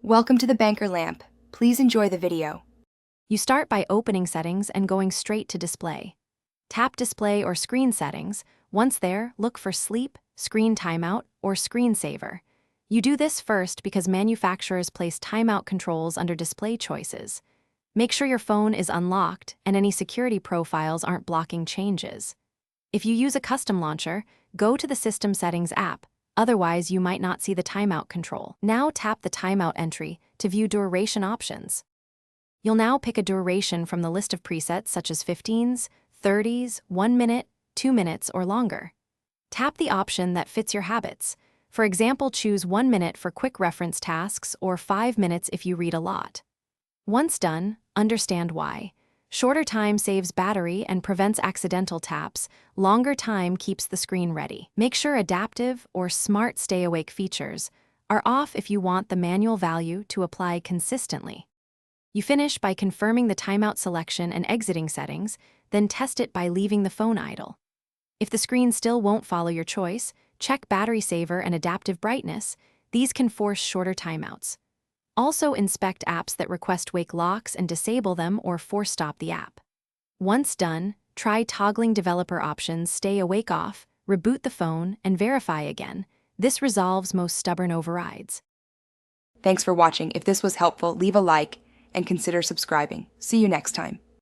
Welcome to the Banker Lamp. Please enjoy the video. You start by opening Settings and going straight to Display. Tap Display or Screen Settings. Once there, look for Sleep, Screen Timeout, or Screen Saver. You do this first because manufacturers place timeout controls under display choices. Make sure your phone is unlocked and any security profiles aren't blocking changes. If you use a custom launcher, go to the System Settings app. Otherwise, you might not see the timeout control. Now tap the timeout entry to view duration options. You'll now pick a duration from the list of presets such as 15s, 30s, 1 minute, 2 minutes, or longer. Tap the option that fits your habits. For example, choose 1 minute for quick reference tasks or 5 minutes if you read a lot. Once done, understand why. Shorter time saves battery and prevents accidental taps. Longer time keeps the screen ready. Make sure adaptive or smart stay-awake features are off if you want the manual value to apply consistently. You finish by confirming the timeout selection and exiting settings, then test it by leaving the phone idle. If the screen still won't follow your choice, check battery saver and adaptive brightness. These can force shorter timeouts. Also inspect apps that request wake locks and disable them or force stop the app. Once done, try toggling developer options, stay awake off, reboot the phone, and verify again. This resolves most stubborn overrides. Thanks for watching. If this was helpful, leave a like and consider subscribing. See you next time.